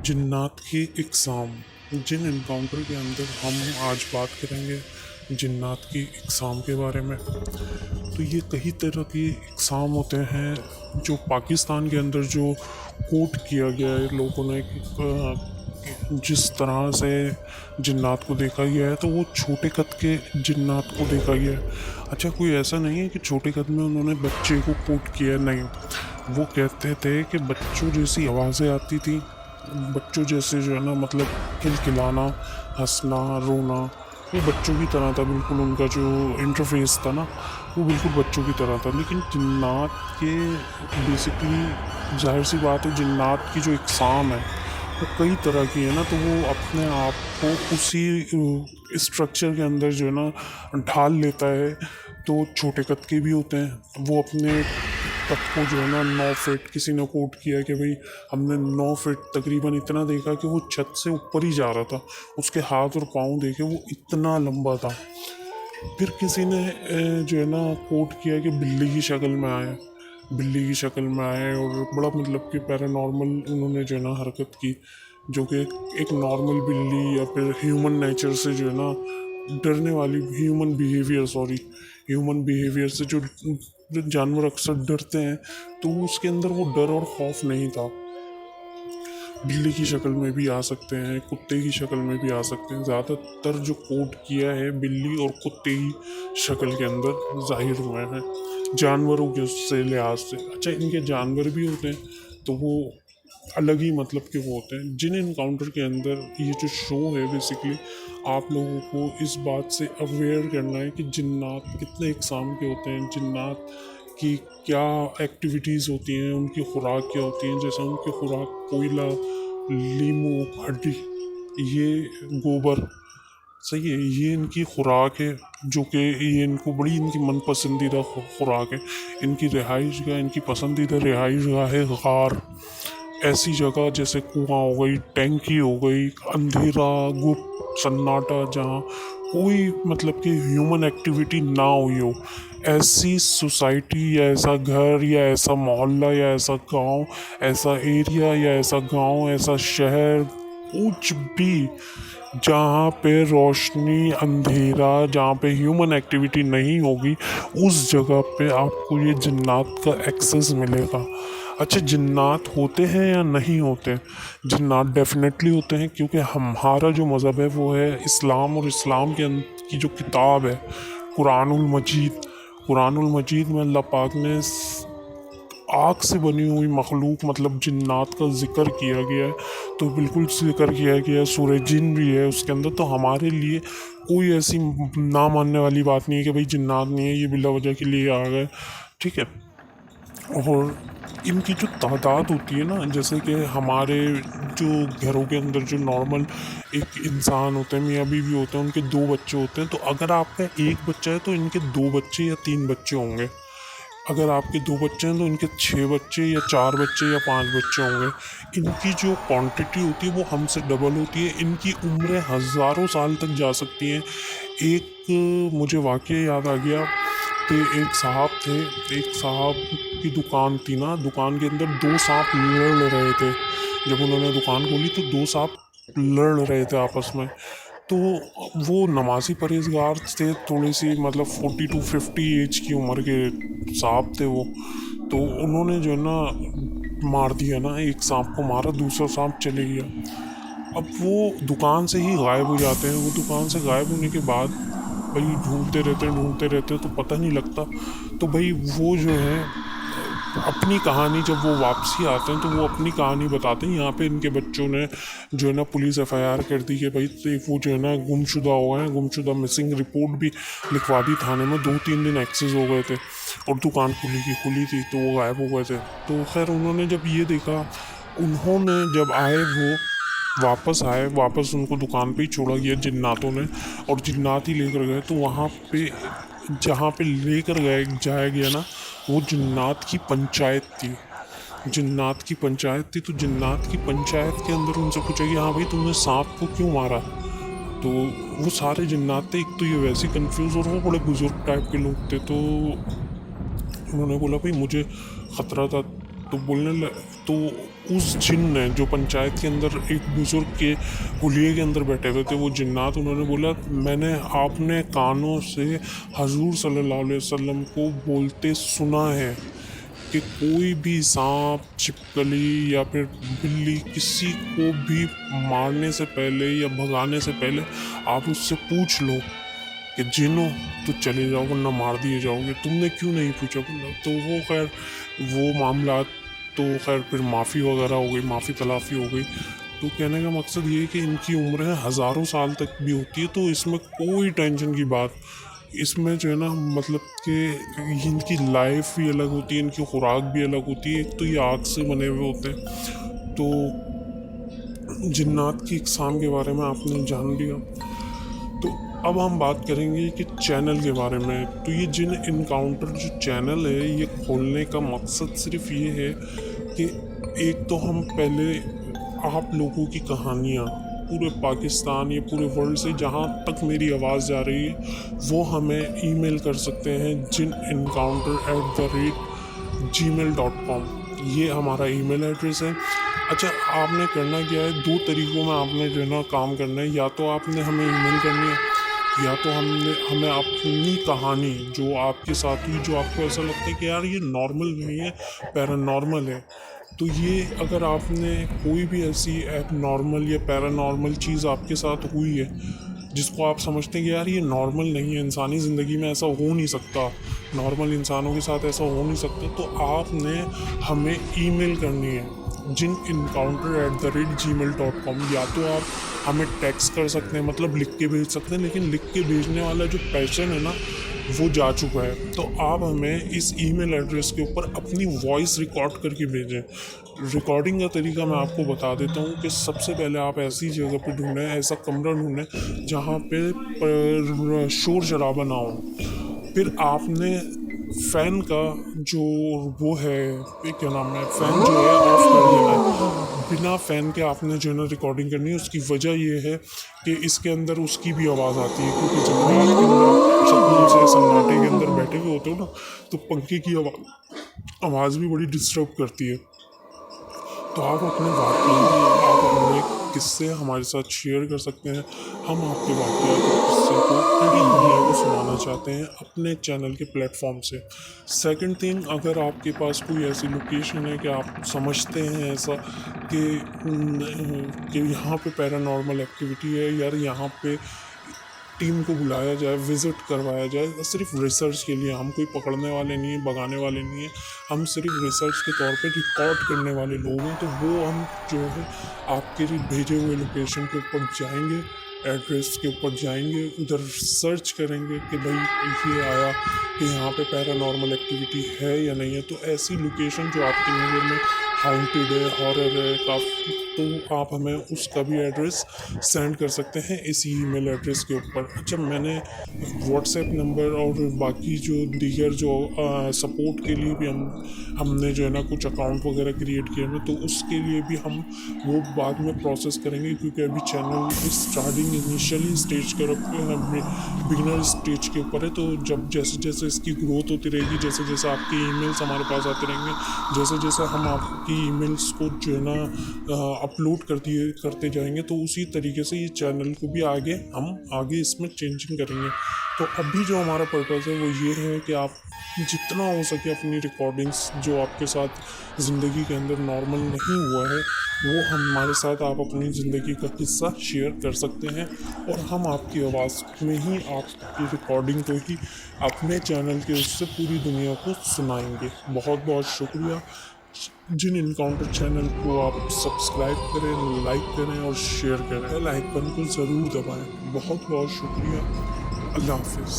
जिन्नात की इकसाम। जिन इनकाउंटर के अंदर हम आज बात करेंगे जिन्नात की इकसाम के बारे में। तो ये कई तरह के इकसाम होते हैं जो पाकिस्तान के अंदर जो कोट किया गया है लोगों ने जिस तरह से जिन्नात को देखा गया है, तो वो छोटे कद के जिन्नात को देखा गया है। अच्छा, कोई ऐसा नहीं है कि छोटे कद में उन्होंने बच्चे को कोट किया, नहीं। वो कहते थे कि बच्चों जैसी आवाज़ें आती थी, बच्चों जैसे जो है ना, मतलब खिलखिलाना, हंसना, रोना, वो बच्चों की तरह था। बिल्कुल उनका जो इंटरफेस था ना, वो बिल्कुल बच्चों की तरह था। लेकिन जिन्नात के बेसिकली जाहिर सी बात है, जिन्नात की जो इकसाम है वो कई तरह की है ना, तो वो अपने आप को उसी स्ट्रक्चर के अंदर जो है ना ढाल लेता है। तो छोटे कद के भी होते हैं, वो अपने कद को जो है ना 9 फीट, किसी ने कोट किया कि भाई हमने 9 फीट तकरीबन इतना देखा कि वो छत से ऊपर ही जा रहा था, उसके हाथ और पाँव देखे वो इतना लंबा था। फिर किसी ने जो है ना कोट किया कि बिल्ली की शक्ल में आए, बिल्ली की शक्ल में आए, और बड़ा मतलब कि पैरानॉर्मल उन्होंने जो है ना हरकत की, जो कि एक नॉर्मल बिल्ली या फिर ह्यूमन नेचर से जो है ना डरने वाली, ह्यूमन बिहेवियर से जो जानवर अक्सर डरते हैं, तो उसके अंदर वो डर और खौफ नहीं था। बिल्ली की शक्ल में भी आ सकते हैं, कुत्ते की शक्ल में भी आ सकते हैं। ज़्यादातर जो कोट किया है बिल्ली और कुत्ते की शक्ल के अंदर जाहिर हुए हैं जानवरों के उससे लिहाज से। अच्छा, इनके जानवर भी होते हैं तो वो अलग ही मतलब के वो होते हैं। जिन इनकाउंटर के अंदर ये जो शो है, बेसिकली आप लोगों को इस बात से अवेयर करना है कि जिन्नात कितने इकसाम के होते हैं, जिन्नात की क्या एक्टिविटीज़ होती हैं, उनकी खुराक क्या होती हैं। जैसे उनकी खुराक कोयला, लीमू, हड्डी, ये गोबर, सही है, ये इनकी खुराक है, जो कि ये इनको बड़ी इनकी मन पसंदीदा खुराक है। इनकी रिहाइश गाह, इनकी पसंदीदा रिहाइश गाह है गार, ऐसी जगह जैसे कुआं हो गई, टैंकी हो गई, अंधेरा, गुप्त, सन्नाटा, जहाँ कोई मतलब कि ह्यूमन एक्टिविटी ना हुई हो, ऐसी सोसाइटी या ऐसा घर या ऐसा मोहल्ला या ऐसा गांव, ऐसा एरिया या ऐसा गांव, ऐसा शहर, कुछ भी जहाँ पे रोशनी, अंधेरा, जहाँ पे ह्यूमन एक्टिविटी नहीं होगी, उस जगह पे आपको ये जिन्नात का एक्सेस मिलेगा। अच्छा, जिन्नात होते हैं या नहीं होते? जिन्नात डेफिनेटली होते हैं, क्योंकि हमारा जो मज़हब है वो है इस्लाम, और इस्लाम के की जो किताब है कुरानुल मजीद, कुरानुल मजीद में अल्लाह पाक ने आग से बनी हुई मखलूक मतलब जिन्नात का जिक्र किया गया है। तो बिल्कुल जिक्र किया गया है, सूरह जिन भी है उसके अंदर। तो हमारे लिए कोई ऐसी ना मानने वाली बात नहीं है कि भाई जिन्नात नहीं है, ये बिला वजह के लिए आ गए, ठीक है। और इनकी जो तादाद होती है ना, जैसे कि हमारे जो घरों के अंदर जो नॉर्मल एक इंसान होते हैं, मियाँ बीवी होते हैं, उनके 2 बच्चे होते हैं। तो अगर आपका एक बच्चा है तो इनके 2 बच्चे या 3 बच्चे होंगे। अगर आपके 2 बच्चे हैं तो इनके 6 बच्चे या 4 बच्चे या 5 बच्चे होंगे। इनकी जो क्वांटिटी होती है वो हमसे डबल होती है। इनकी उम्रें हज़ारों साल तक जा सकती हैं। एक मुझे वाक़या याद आ गया कि एक साहब थे, एक साहब की दुकान थी ना, दुकान के अंदर 2 सांप लड़ रहे थे। जब उन्होंने दुकान खोली तो 2 सांप लड़ रहे थे आपस में। तो वो नमाजी परहेजगार थे, थोड़ी सी मतलब 40 to 50 एज की उम्र के सांप थे वो। तो उन्होंने जो है ना मार दिया ना, एक सांप को मारा, दूसरा सांप चले गया। अब वो दुकान से ही गायब हो जाते हैं। वो दुकान से गायब होने के बाद भाई ढूंढते रहते तो पता नहीं लगता। तो भाई वो जो है अपनी कहानी, जब वो वापसी आते हैं तो वो अपनी कहानी बताते हैं। यहाँ पे इनके बच्चों ने जो है ना पुलिस FIR कर दी कि भाई वो जो है ना गुमशुदा हो गए हैं, गुमशुदा, मिसिंग रिपोर्ट भी लिखवा दी थाने में। 2-3 दिन एक्सेस हो गए थे और दुकान खुली थी तो वो गायब हो गए थे। तो खैर उन्होंने जब ये देखा, उन्होंने जब आए, वो वापस उनको दुकान पे ही छोड़ा गया जिन्नातों ने, और जिन्नात ही लेकर गए। तो वहाँ पे जहाँ पे लेकर जाया गया ना, वो जिन्नात की पंचायत थी। जिन्नात की पंचायत थी, तो जिन्नात की पंचायत के अंदर उनसे पूछा कि हाँ भाई तुमने सांप को क्यों मारा। तो वो सारे जिन्नात थे, एक तो ये वैसे कंफ्यूज, और वो बड़े बुजुर्ग टाइप के लोग थे। तो उन्होंने बोला भाई मुझे ख़तरा था। तो तो उस जिन ने जो पंचायत के अंदर एक बुजुर्ग के हुलिये के अंदर बैठे हुए थे, वो जिन्नात, उन्होंने बोला मैंने आपने कानों से हजूर सल्लल्लाहु अलैहि वसल्लम को बोलते सुना है कि कोई भी सांप, छिपकली या फिर बिल्ली किसी को भी मारने से पहले या भगाने से पहले आप उससे पूछ लो कि जिनो तो चले जाओ वरना मार दिए जाओगे, तुमने क्यों नहीं पूछा? बोला तो वो खैर वो मामला तो खैर फिर माफ़ी वगैरह हो गई, माफ़ी तलाफ़ी हो गई। तो कहने का मकसद ये है कि इनकी उम्रें हज़ारों साल तक भी होती है, तो इसमें कोई टेंशन की बात, इसमें जो है ना मतलब कि इनकी लाइफ भी अलग होती है, इनकी खुराक भी अलग होती है। एक तो ये आग से बने हुए होते हैं। तो जिन्नात की इकसाम के बारे में आपने जान लिया। तो अब हम बात करेंगे कि चैनल के बारे में। तो ये जिन इनकाउंटर जो चैनल है, ये खोलने का मकसद सिर्फ ये है कि एक तो हम पहले आप लोगों की कहानियाँ पूरे पाकिस्तान या पूरे वर्ल्ड से जहाँ तक मेरी आवाज़ जा रही है वो हमें ईमेल कर सकते हैं jinincounter@gmail.com। ये हमारा ईमेल एड्रेस है। अच्छा, आपने करना क्या है, दो तरीक़ों में आपने जो है ना काम करना है। या तो आपने हमें ईमेल करनी है, या तो हमें अपनी कहानी जो आपके साथ हुई, जो आपको ऐसा लगता है कि यार ये नॉर्मल नहीं है, पैरानॉर्मल है, तो ये अगर आपने कोई भी ऐसी एबनॉर्मल या पैरानॉर्मल चीज़ आपके साथ हुई है जिसको आप समझते हैं कि यार ये नॉर्मल नहीं है, इंसानी ज़िंदगी में ऐसा हो नहीं सकता, नॉर्मल इंसानों के साथ ऐसा हो नहीं सकता, तो आपने हमें ईमेल करनी है jinincounter@gmail.com। या तो आप हमें टेक्स्ट कर सकते हैं, मतलब लिख के भेज सकते हैं, लेकिन लिख के भेजने वाला जो पैशन है ना वो जा चुका है। तो आप हमें इस ईमेल एड्रेस के ऊपर अपनी वॉइस रिकॉर्ड करके भेजें। रिकॉर्डिंग का तरीका मैं आपको बता देता हूँ कि सबसे पहले आप ऐसी जगह पे ढूंढें, ऐसा कमरा ढूंढें जहाँ पे शोर शराबा ना हो। फिर आपने फ़ैन का जो वो है, क्या नाम है, फ़ैन जो है ऑफ कर देना है। बिना फ़ैन के आपने जो है ना रिकॉर्डिंग करनी है। उसकी वजह ये है कि इसके अंदर उसकी भी आवाज़ आती है, क्योंकि जब रात के अंदर सुकून से सन्नाटे के अंदर बैठे हुए होते हो ना, तो पंखे की आवाज़ भी बड़ी डिस्टर्ब करती है। तो आप अपने वाक़या, आप अपने किस्से हमारे साथ शेयर कर सकते हैं। हम आपके वाक़या के किस्से को पूरी दुनिया को सुनाना चाहते हैं अपने चैनल के प्लेटफॉर्म से। सेकंड थिंग, अगर आपके पास कोई ऐसी लोकेशन है कि आप समझते हैं ऐसा कि यहाँ पे पैरानॉर्मल एक्टिविटी है, यार यहाँ पे टीम को बुलाया जाए, विज़िट करवाया जाए, सिर्फ रिसर्च के लिए। हम कोई पकड़ने वाले नहीं हैं, भगाने वाले नहीं हैं, हम सिर्फ रिसर्च के तौर पे रिकॉर्ड करने वाले लोग हैं। तो वो हम जो है आपके भेजे हुए लोकेशन के ऊपर जाएंगे, एड्रेस के ऊपर जाएंगे, उधर सर्च करेंगे कि भाई ये आया कि यहाँ पे पैरानॉर्मल एक्टिविटी है या नहीं है। तो ऐसी लोकेशन जो आपके नज़र में हॉन्टेड है, हॉरर है काफ़ी, तो आप हमें उसका भी एड्रेस सेंड कर सकते हैं इसी ईमेल एड्रेस के ऊपर। अच्छा, मैंने व्हाट्सएप नंबर और बाकी जो दीगर जो सपोर्ट के लिए भी हमने जो है ना कुछ अकाउंट वगैरह क्रिएट किए हैं, तो उसके लिए भी हम वो बाद में प्रोसेस करेंगे, क्योंकि अभी चैनल स्टार्टिंग इनिशियली स्टेज के बिगिनर स्टेज के ऊपर है। तो जब जैसे जैसे इसकी ग्रोथ होती रहेगी, जैसे जैसे आपके ईमेल्स हमारे पास आते रहेंगे, जैसे जैसे हम आपकी ईमेल्स को जो है ना अपलोड करते जाएंगे, तो उसी तरीके से ये चैनल को भी आगे इसमें चेंजिंग करेंगे। तो अभी जो हमारा पर्पज़ है वो ये है कि आप जितना हो सके अपनी रिकॉर्डिंग्स जो आपके साथ ज़िंदगी के अंदर नॉर्मल नहीं हुआ है, वो हमारे साथ आप अपनी ज़िंदगी का किस्सा शेयर कर सकते हैं, और हम आपकी आवाज़ में ही आपकी रिकॉर्डिंग को ही अपने चैनल के उससे पूरी दुनिया को सुनाएंगे। बहुत बहुत शुक्रिया। जिन इनकाउंटर चैनल को आप सब्सक्राइब करें, लाइक करें और शेयर करें, बेल आइकन को ज़रूर दबाएं। बहुत बहुत शुक्रिया। अल्लाह हाफिज़।